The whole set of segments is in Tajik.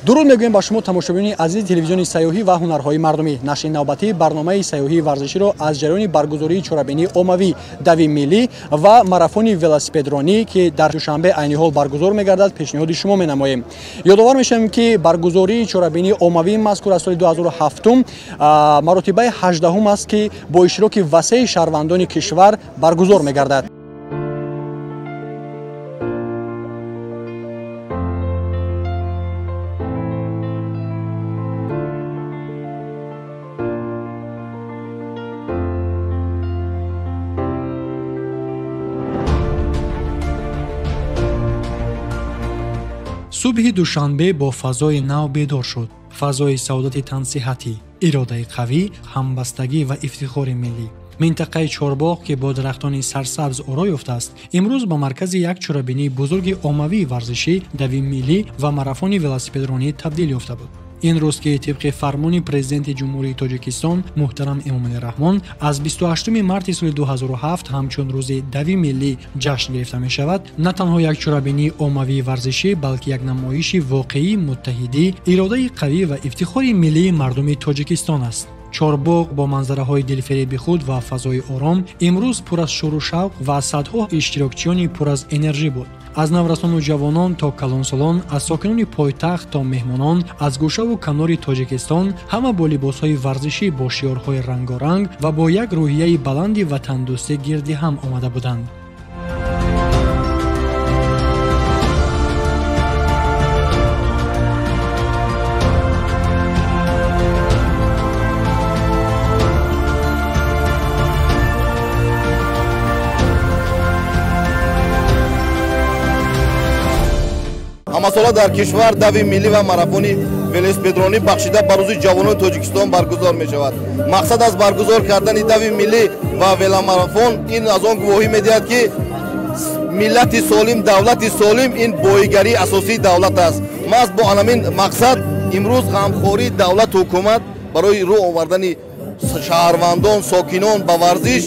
дуруд мегӯем ба шумо тамошобинони азизи телевизиони сайёҳӣ ва ҳунарҳои мардумӣ. Нашри навбатии барномаи сайёҳии варзиширо аз ҷараёни баргузории чорабинии оммавӣ дави миллӣ ва марафони велосипедронӣ ки дар душанбе айни ҳол баргузор мегардад пешниҳоди шумо менамоем. ёдовар мешавем ки баргузории чорабинии оммавии мазкур аз соли 2007 маротибаи 18-ум аст ки бо иштироки васеъи шаҳрвандони кишвар баргузор мегардад. субҳи душанбе бо фазои нав бедор шуд. фазои саодати тансиҳатӣ, иродаи қавӣ, ҳамбастагӣ ва ифтихори миллӣ. минтақаи чорбоғ ки бо дарахтони сарсабз оро ёфтааст, имрӯз ба маркази як чорабинии бузурги оммавии варзишӣ, дави миллӣ ва марафони велосипедронӣ табдил ёфта буд. ин рӯз ки тибқи фармони президенти ҷумҳурии Тоҷикистон муҳтарам Эмомалӣ Раҳмон аз 28 марти соли 2007 ҳамчун рӯзи дави миллӣ ҷашн гирифта мешавад, на танҳо як чорабинии оммавии варзишӣ, балки як намоиши воқеии муттаҳидӣ, иродаи қавӣ ва ифтихори миллии мардуми Тоҷикистон аст. чорбоғ бо манзараҳои дилфиреби худ ва фазои ором имрӯз пур аз шӯру шавқ ва садҳо иштирокчиёни пур аз энержӣ буд. аз наврасону ҷавонон то калонсолон, аз сокинони пойтахт то меҳмонон, аз гӯшаву канори Тоҷикистон, ҳама бо либосҳои варзишӣ бо шиорҳои рангоранг ва бо як рӯҳияи баланди ватандӯстӣ гирди ҳам омада буданд. ҳамасола дар кишвар дави миллӣ ва марафони велосипедронӣ бахшида ба рӯзи ҷавонони Тоҷикистон баргузор мешавад. мақсад аз баргузор кардани дави миллӣ ва веломарафон ин аз он гувоҳӣ медиҳад ки миллати солим, давлати солим ин боигарии асосии давлат аст. маҳз бо анамин мақсад имрӯз ғамхории давлату ҳукумат барои рӯ овардани шаҳрвандон, сокинон ба варзиш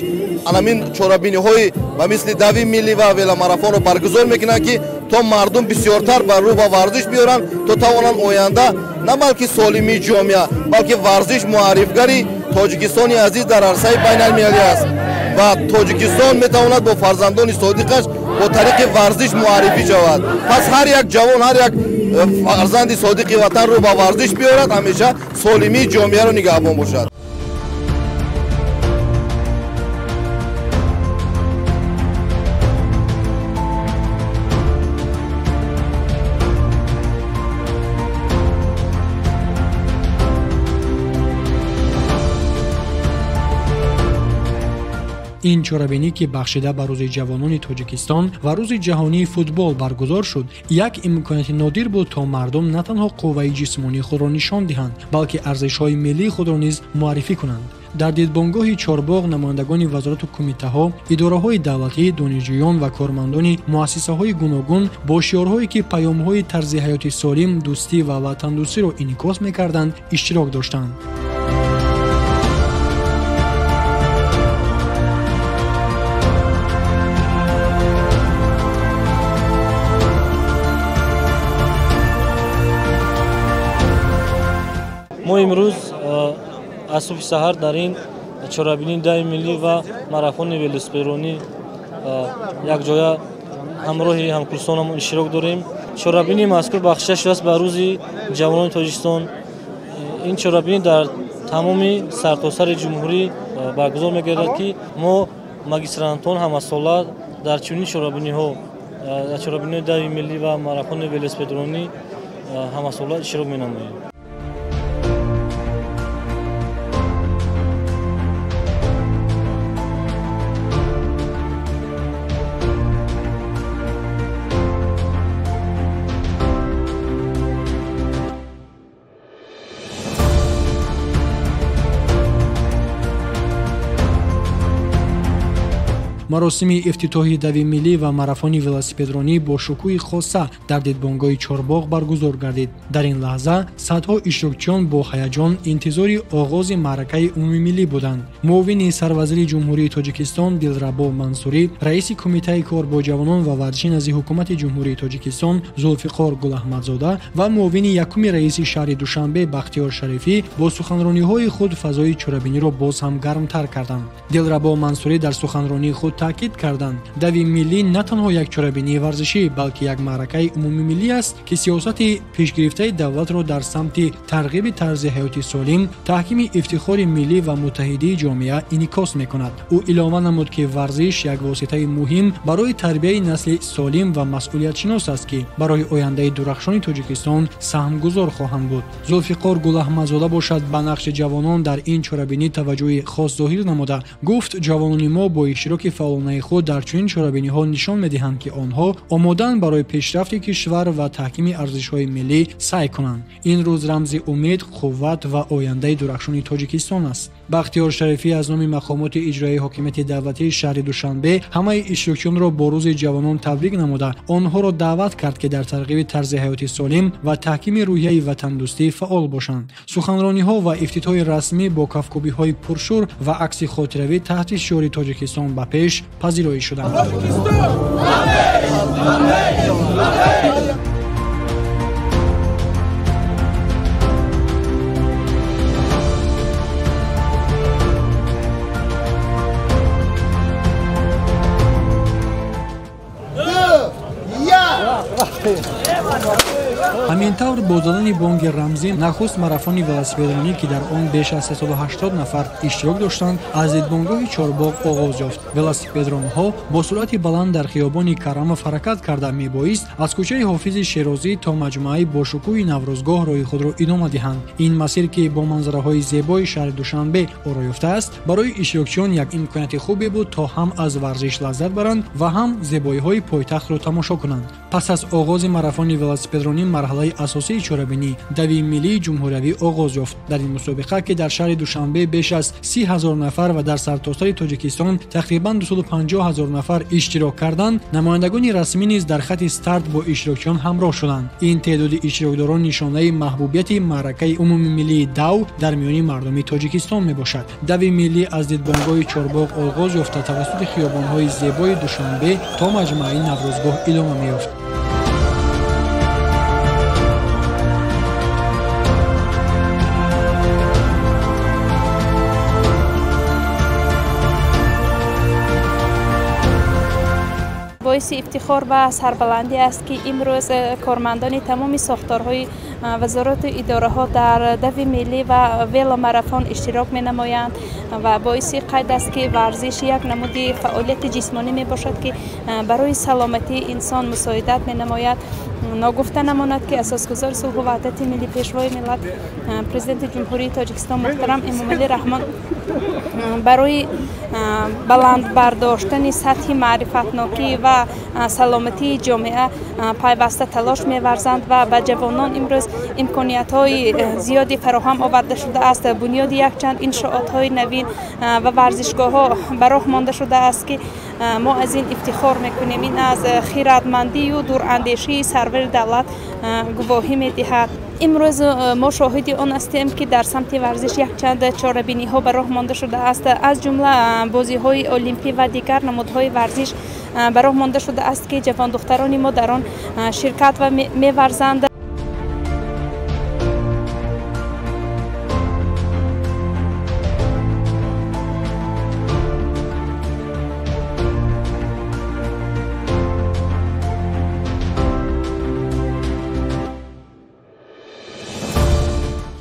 анамин чорабиниҳои ба мисли дави миллӣ ва веломарафонро баргузор мекунанд ки то мардум бисёртар ба рӯ ба варзиш биёранд, то тавонанд оянда на балки солимии ҷомеа, балки варзиш муаррифгари Тоҷикистони азиз дар арсаи байналмилалӣ аст ва Тоҷикистон метавонад бо фарзандони содиқаш бо тариқи варзиш муаррифӣ шавад. пас ҳар як ҷавон, ҳар як фарзанди содиқи ватан рӯ ба варзиш биёрад, ҳамеша солимии ҷомеаро нигаҳбон бошад. ин чорабинӣ ки бахшида ба рӯзи ҷавонони Тоҷикистон ва рӯзи ҷаҳонии футбол баргузор шуд, як имконияти нодир буд то мардум на танҳо қувваи ҷисмонии худро нишон диҳанд, балки арзишҳои миллии худро низ муаррифӣ кунанд. дар дидбонгоҳи чорбоғ намояндагони вазорату кумитаҳо, идораҳои давлатӣ, донишҷӯён ва кормандони муассисаҳои гуногун бо шиорҳое ки паёмҳои тарзи ҳаёти солим, дӯстӣ ва ватандӯстиро инъикос мекарданд, иштирок доштанд. мо имрӯз аз субҳи саҳар дар ин чорабинии дави миллӣ ва марафони велосипедронӣ якҷоя ҳамроҳи ҳамкурсонамон иштирок дорем. чорабинии мазкур бахшида шудааст ба рӯзи ҷавонони Тоҷикистон. ин чорабинӣ дар тамоми сартосари ҷумҳурӣ баргузор мегардад ки мо магистрантон ҳамасола дар чунин чорабиниҳо, дар чорабиниҳои дави миллӣ ва марафони велосипедронӣ ҳамасола иштирок менамоем. маросими ифтитоҳи дави миллӣ ва марафони велосипедронӣ бо шукӯҳи хоса дар дидбонгоҳи Чорбоғ баргузор гардид. Дар ин лаҳза садҳо иштирокчиён бо ҳаяҷон интизори оғози маъракаи умумимиллӣ буданд. муовини сарвазири ҷумҳурии Тоҷикистон Дилрабо Мансурӣ, раиси кумитаи кор бо ҷавонон ва варзиши назди ҳукумати ҷумҳурии Тоҷикистон Зулфиқор Гулаҳмадзода ва муовини якуми раиси шаҳри Душанбе Бахтиёр Шарифӣ бо суханрониҳои худ фазои чорабиниро боз ҳам гармтар карданд. Дилрабо Мансурӣ дар суханронии худ таъкид карданд, дави миллӣ на танҳо як чорабинии варзишӣ, балки як маъракаи умумимиллӣ аст, ки сиёсати пешгирифтаи давлатро дар самти тарғиби тарзи ҳаёти солим, таҳкими ифтихори миллӣ ва муттаҳидии ҷомеа инъикос мекунад. ӯ илова намуд, ки варзиш як воситаи муҳим барои тарбияи насли солим ва масъулиятшинос аст, ки барои ояндаи дурахшони Тоҷикистон саҳмгузор хоҳанд буд. Зулфиқор Гулаҳмадзода бошад ба нақши ҷавонон дар ин чорабинӣ таваҷҷӯҳи хос зоҳир намуда гуфт, ҷавонони мо бо иштироки фаъолонаи худ дар чунин чорабиниҳо нишон медиҳанд, ки онҳо омодаанд барои пешрафти кишвар ва таҳкими арзишҳои миллӣ саъй кунанд. ин рӯз рамзи умед, қувват ва ояндаи дурахшони Тоҷикистон аст. Бахтиёр Шарифӣ аз номи мақомоти иҷроии ҳокимияти давлатии шаҳри Душанбе ҳамаи иштирокчиёнро бо рӯзи ҷавонон табрик намуда онҳоро даъват кард, ки дар тарғиби тарзи ҳаёти солим ва таҳкими рӯҳияи ватандӯстӣ фаъол бошанд. суханрониҳо ва ифтитоҳи расмӣ бо кафкӯбиҳои пуршӯр ва акси хотиравӣ таҳти шиёри Тоҷикистон ба пеш пазироӣ шуданд. ҳамин тавр бо задани бонги рамзӣ нахуст марафони велосипедронӣ, ки дар он беш аз 380 нафар иштирок доштанд, аз дидбонгоҳи Чорбоғ оғоз ёфт. велосипедронҳо бо суръати баланд дар хиёбони Карамов ҳаракат карда мебоист аз кӯчаи Ҳофизи Шерозӣ то маҷмӯаи бошукӯҳи Наврӯзгоҳ роҳи худро идома диҳанд. ин масир, ки бо манзараҳои зебои шаҳри Душанбе оро ёфтааст, барои иштирокчиён як имконияти хубе буд, то ҳам аз варзиш лаззат баранд ва ҳам зебоиҳои пойтахтро тамошо кунанд. пас аз оғози марафони велосипедронӣ марҳалаи асосии чорабинӣ дави миллии ҷумҳуриявӣ оғоз ёфт. дар ин мусобиқа, ки дар шаҳри Душанбе беш аз 30 000 нафар ва дар сартосари Тоҷикистон тақрибан 250 000 нафар иштирок карданд, намояндагони расмӣ низ дар хати старт бо иштирокчиён ҳамроҳ шуданд. ин теъдоди иштирокдорон нишонаи маҳбубияти маъракаи умумимиллии дав дар миёни мардуми Тоҷикистон мебошад. дави миллӣ аз дидбонгоҳи Чорбоғ оғоз ёфта тавассути хиёбонҳои зебои Душанбе то маҷмӯаи Наврӯзгоҳ идома меёфт. боиси ифтихор ва сарбаландӣ аст, ки имрӯз кормандони тамоми сохторҳои вазорату идораҳо дар дави миллӣ ва веломарафон иштирок менамоянд ва боиси қайд аст, ки варзиш як намуди фаъолияти ҷисмонӣ мебошад, ки барои саломатии инсон мусоидат менамояд. ногуфта намонад, ки асосгузори сулҳу ваҳдати миллӣ, пешвои миллат, президенти ҷумҳурии Тоҷикистон муҳтарам Эмомалӣ Раҳмон барои баланд бардоштани сатҳи маърифатнокӣ ва саломатии ҷомеа пайваста талош меварзанд ва ба ҷавонон имрӯз имкониятҳои зиёди фароҳам оварда шудааст. бунёди якчанд иншоотҳои навин ва варзишгоҳҳо ба роҳ монда шудааст, ки мо аз ин ифтихор мекунем. ин аз хиратмандию дурандешии сарвари давлат гувоҳӣ медиҳад. имрӯз мо шоҳиди он ҳастем, ки дар самти варзиш якчанд чорабиниҳо ба роҳ монда шудааст. аз ҷумла бозиҳои олимпӣ ва дигар намудҳои варзиш ба роҳ монда шудааст, ки ҷавондухтарони мо дар он ширкат ва меварзанд.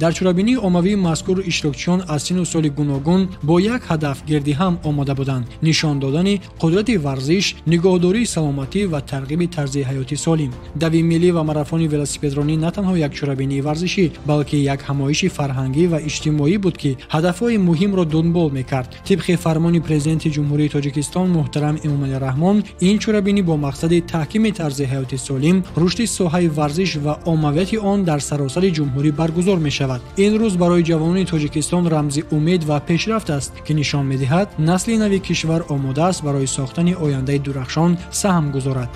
дар чорабинии оммавии мазкур иштирокчиён аз сину соли гуногун бо як ҳадаф гирди ҳам омода буданд: нишон додани қудрати варзиш, нигоҳдории саломатӣ ва тарғиби тарзи ҳаёти солим. дави миллӣ ва марафони велосипедронӣ на танҳо як чорабинии варзишӣ, балки як ҳамоиши фарҳангӣ ва иҷтимоӣ буд, ки ҳадафҳои муҳимро дунбол мекард. тибқи фармони президенти ҷумҳурии Тоҷикистон муҳтарам Эмомалӣ Раҳмон, ин чорабинӣ бо мақсади таҳкими тарзи ҳаёти солим, рушди соҳаи варзиш ва оммавияти он дар саросари ҷумҳурӣ баргузор мешавад. мешавад. ин рӯз барои ҷавонони тоҷикистон рамзи умед ва пешрафт аст ки нишон медиҳад насли нави кишвар омода аст барои сохтани ояндаи дурахшон саҳм гузорад.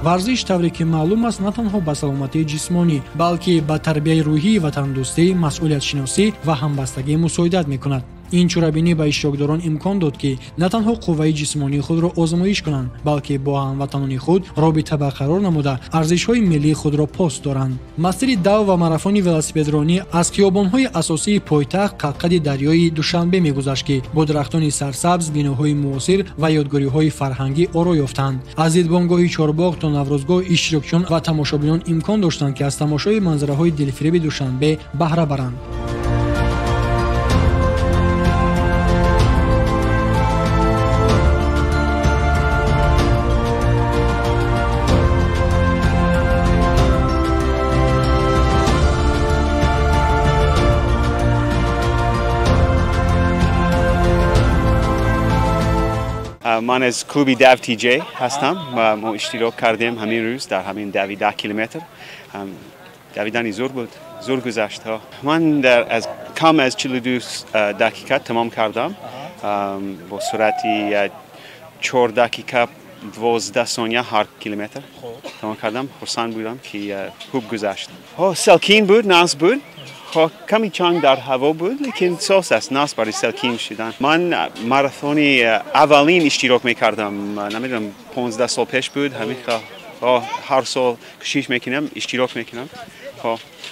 варзиш тавре ки маълум аст на танҳо ба саломатии ҷисмонӣ балки ба тарбияи рӯҳӣ ва тандурустӣ масъулиятшиносӣ ва ҳамбастагӣ мусоидат мекунад. ин чорабинӣ ба иштирокдорон имкон дод ки на танҳо қувваи ҷисмонии худро озмоиш кунанд балки бо ҳамватанони худ робита барқарор намуда арзишҳои миллии худро пост доранд. масири дав ва марафони велосипедронӣ аз хиёбонҳои асосии пойтахт қадқади дарёи душанбе мегузашт ки бо дарахтони сарсабз биноҳои муосир ва ёдгориҳои фарҳангӣ оро ёфтанд. аз дидбонгоҳи чорбоғ то наврӯзгоҳ иштирокчиён ва тамошобинон имкон доштанд ки аз тамошои манзараҳои дилфиреби душанбе баҳра баранд. من از کلوبی داو تی جی هستم و ما اشتراک کردیم همین روز در همین دوی 10 کیلومتر. دویدنی زور گذشت ها. من در از کم از 42 دقیقه تمام کردم با سرعتی 4 دقیقه 12 ثانیه هر کیلومتر تمام کردم. خرسند بودم که خوب گذشت. سلکین بود، ناز بود. کمی چند در هوا بود لیکن ساس است ناس برای سلکین شدن. من ماراتونی اولین اشتراک میکردم نمیدونم 15 سال پیش بود. همین هر سال کشیش میکنم اشتراک میکنم.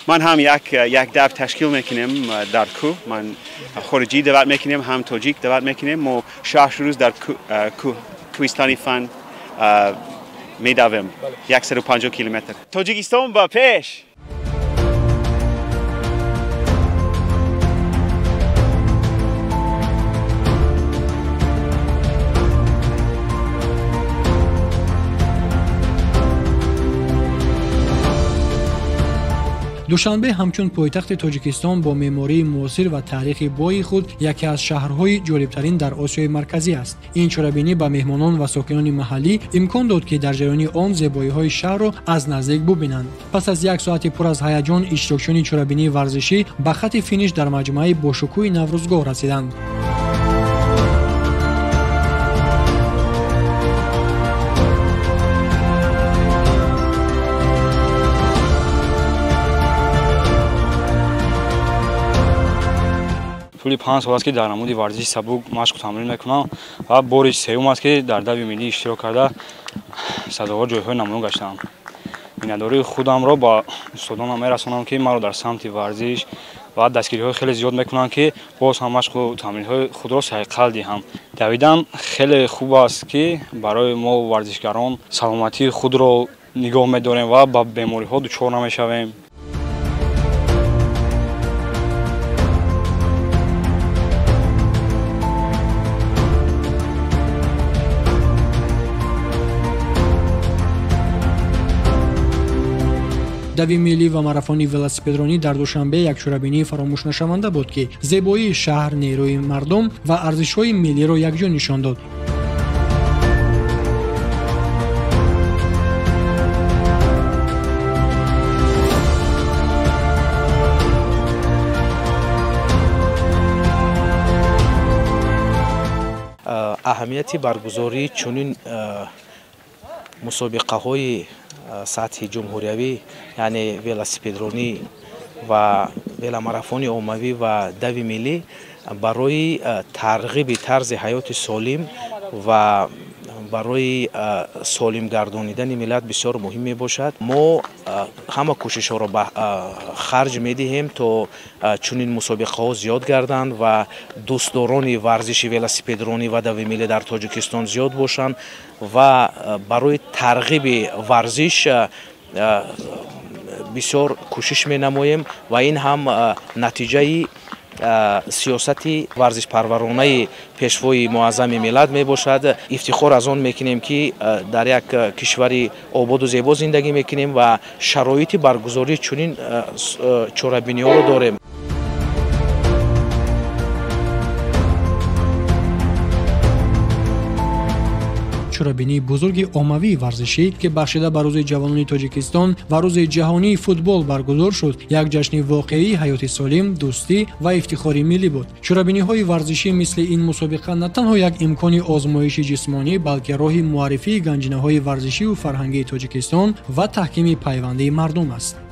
من هم یک دو تشکیل میکنیم در کوه. من خارجی دعوت میکنیم هم تاجیک دعوت میکنیم و 6 روز در کوهستانی فن میدویم 150 کیلومتر. تاجیکستان با پیش. душанбе ҳамчун пойтахти тоҷикистон бо меъмории муосир ва таърихи бои худ яке аз шаҳрҳои ҷолибтарин дар осиёи марказӣ аст. ин чорабинӣ ба меҳмонон ва сокинони маҳаллӣ имкон дод ки дар ҷараёни он зебоиҳои шаҳрро аз наздик бубинанд. пас аз як соати пур аз ҳаяҷон иштирокчиёни чорабинии варзишӣ ба хати финиш дар маҷмӯаи бошукӯҳи наврӯзгоҳ расиданд. طول 5 سال است که در نمود ورزش سبک مشق و تمرین میکنم و بار سوم است که در دوی ملی اشتراک کرده صداوار جایهای نمایان گشتم. مینداری خودم را با استادانم میرسانم که مرا در سمت ورزش و دستگیری‌های خیلی زیاد میکنن که باز هم مشق و تمرین‌های خود را سعی دهم. دویدن خیلی خوب است که برای ما ورزشکاران سلامتی خود را نگاه می‌داریم و با بیماری‌ها دچار نمی‌شویم. дави миллӣ ва марафони велосипедронӣ дар душанбе як чорабинии фаромӯшнашаванда буд ки зебоии шаҳр, нерӯи мардум ва арзишҳои миллиро якҷо нишон дод. аҳамияти баргузории чунин мусобиқаҳои сатҳи ҷумҳуриявӣ яъне велосипедронӣ ва веломарафони оммавӣ ва дави миллӣ барои тарғиби тарзи ҳаёти солим ва барои солим гардонидани миллат бисёр муҳим мебошад. мо ҳама кӯшишҳоро ба харҷ медиҳем то чунин мусобиқаҳо зиёд гарданд ва дӯстдорони варзиши велосипедронӣ ва дави миллӣ дар тоҷикистон зиёд бошанд ва барои тарғиби варзиш бисёр кӯшиш менамоем ва ин ҳам натиҷаи сиёсати варзишпарваронаи пешвои муаззами миллат мебошад. ифтихор аз он мекунем ки дар як кишвари ободу зебо зиндагӣ мекунем ва шароити баргузории чунин чорабиниҳоро дорем. чорабинии бузурги оммавии варзишӣ ки бахшида ба рӯзи ҷавонони тоҷикистон ва рӯзи ҷаҳонии футбол баргузор шуд, як ҷашни воқеии ҳаёти солим, дӯстӣ ва ифтихори миллӣ буд. чорабиниҳои варзишӣ мисли ин мусобиқа на танҳо як имкони озмоиши ҷисмонӣ, балки роҳи муаррифии ганҷинаҳои варзишиву фарҳангии Тоҷикистон ва таҳкими пайвандии мардум аст.